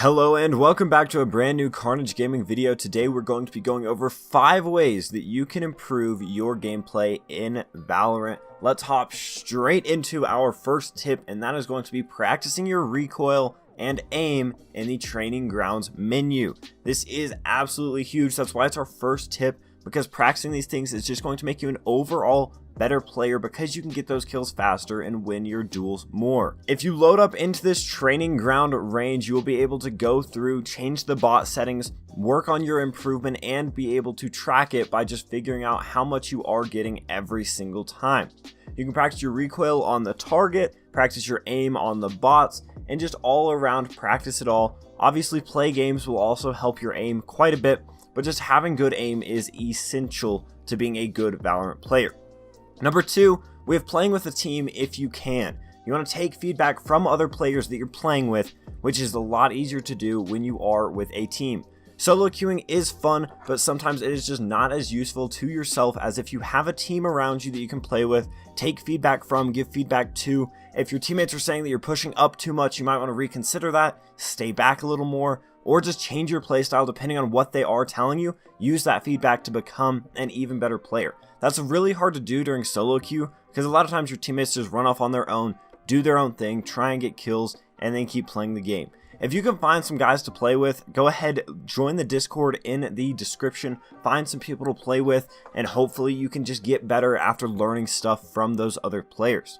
Hello and welcome back to a brand new Carnage Gaming video. Today we're going to be going over 5 ways that you can improve your gameplay in Valorant. Let's hop straight into our first tip, and that is going to be practicing your recoil and aim in the training grounds menu. This is absolutely huge. That's why it's our first tip, because practicing these things is just going to make you an overall better player because you can get those kills faster and win your duels more. If you load up into this training ground range, you will be able to go through, change the bot settings, work on your improvement, and be able to track it by just figuring out how much you are getting every single time. You can practice your recoil on the target, practice your aim on the bots, and just all around practice it all. Obviously, play games will also help your aim quite a bit, but just having good aim is essential to being a good Valorant player. Number 2, we have playing with a team if you can. You want to take feedback from other players that you're playing with, which is a lot easier to do when you are with a team. Solo queuing is fun, but sometimes it is just not as useful to yourself as if you have a team around you that you can play with, take feedback from, give feedback to. If your teammates are saying that you're pushing up too much, you might want to reconsider that, stay back a little more, or just change your playstyle depending on what they are telling you. Use that feedback to become an even better player. That's really hard to do during solo queue because a lot of times your teammates just run off on their own, do their own thing, try and get kills, and then keep playing the game. If you can find some guys to play with, go ahead, join the Discord in the description, find some people to play with, and hopefully you can just get better after learning stuff from those other players.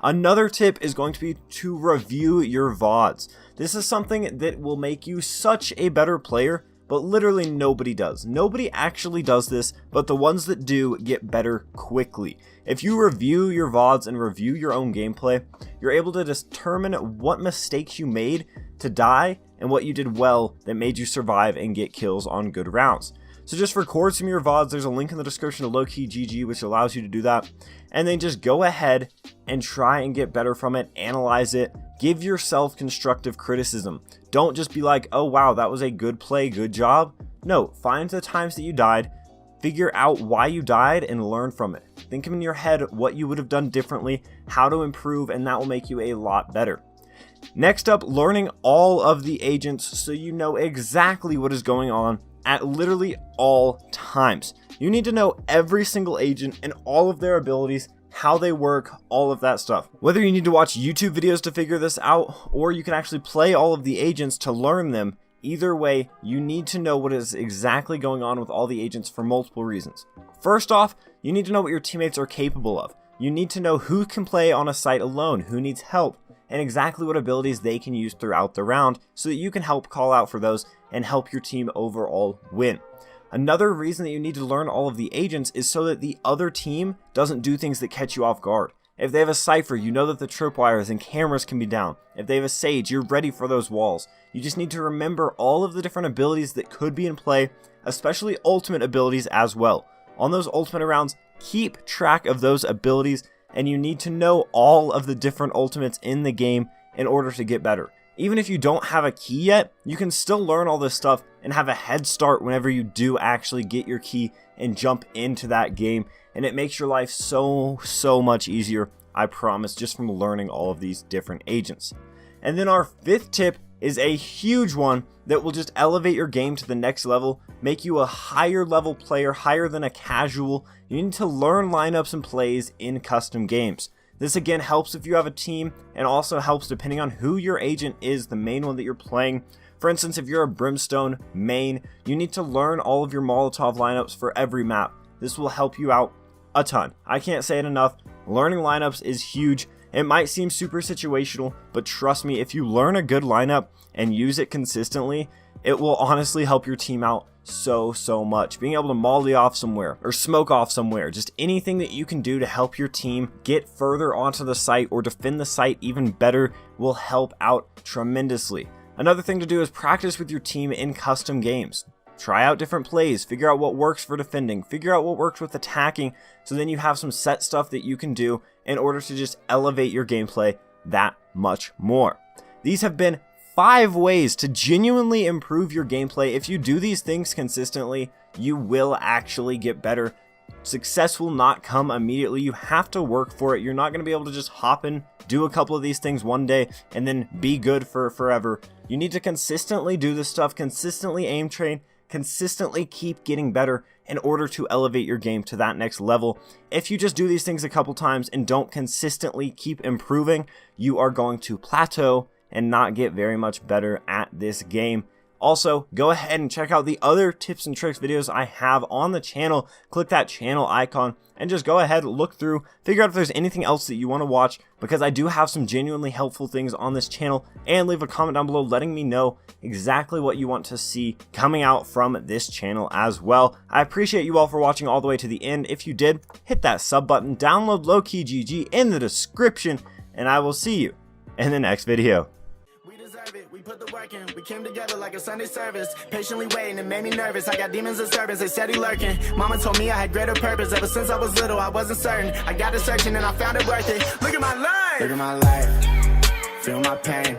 Another tip is going to be to review your VODs. This is something that will make you such a better player, but literally nobody does. Nobody actually does this, but the ones that do get better quickly. If you review your VODs and review your own gameplay, you're able to determine what mistakes you made to die and what you did well that made you survive and get kills on good rounds. So just record some of your VODs. There's a link in the description to Lowkey GG, which allows you to do that. And then just go ahead and try and get better from it, analyze it, give yourself constructive criticism. Don't just be like, oh wow, that was a good play, good job. No, find the times that you died, figure out why you died, and learn from it. Think in your head what you would have done differently, how to improve, and that will make you a lot better. Next up, learning all of the agents so you know exactly what is going on at literally all times. You need to know every single agent and all of their abilities, how they work, all of that stuff. Whether you need to watch YouTube videos to figure this out, or you can actually play all of the agents to learn them, either way, you need to know what is exactly going on with all the agents for multiple reasons. First off, you need to know what your teammates are capable of. You need to know who can play on a site alone, who needs help, and exactly what abilities they can use throughout the round so that you can help call out for those and help your team overall win. Another reason that you need to learn all of the agents is so that the other team doesn't do things that catch you off guard. If they have a Cypher, you know that the tripwires and cameras can be down. If they have a Sage, you're ready for those walls. You just need to remember all of the different abilities that could be in play, especially ultimate abilities as well. On those ultimate rounds, keep track of those abilities, and you need to know all of the different ultimates in the game in order to get better. Even if you don't have a key yet, you can still learn all this stuff and have a head start whenever you do actually get your key and jump into that game. And it makes your life so much easier, I promise, just from learning all of these different agents. And then our 5th tip is a huge one that will just elevate your game to the next level, make you a higher level player, higher than a casual. You need to learn lineups and plays in custom games. This again helps if you have a team, and also helps depending on who your agent is, the main one that you're playing. For instance, if you're a Brimstone main, you need to learn all of your Molotov lineups for every map. This will help you out a ton. I can't say it enough. Learning lineups is huge. It might seem super situational, but trust me, if you learn a good lineup and use it consistently, it will honestly help your team out so much. Being able to molly off somewhere or smoke off somewhere, just anything that you can do to help your team get further onto the site or defend the site even better will help out tremendously. Another thing to do is practice with your team in custom games. Try out different plays, figure out what works for defending, figure out what works with attacking, so then you have some set stuff that you can do in order to just elevate your gameplay that much more. These have been 5 ways to genuinely improve your gameplay. If you do these things consistently, you will actually get better Success will not come immediately. You have to work for it. You're not going to be able to just hop in, do a couple of these things one day, and then be good for forever. You need to consistently do this stuff, consistently aim train, consistently keep getting better in order to elevate your game to that next level. If you just do these things a couple times and don't consistently keep improving, you are going to plateau and not get very much better at this game. Also, go ahead and check out the other tips and tricks videos I have on the channel. Click that channel icon and just go ahead, look through, figure out if there's anything else that you want to watch, because I do have some genuinely helpful things on this channel, and leave a comment down below letting me know exactly what you want to see coming out from this channel as well. I appreciate you all for watching all the way to the end. If you did, hit that sub button, download Lowkey GG in the description, and I will see you in the next video. We put the work in, we came together like a Sunday service. Patiently waiting, it made me nervous. I got demons and servants, they steady lurking. Mama told me I had greater purpose. Ever since I was little, I wasn't certain. I got to searching and I found it worth it. Look at my life, feel my pain.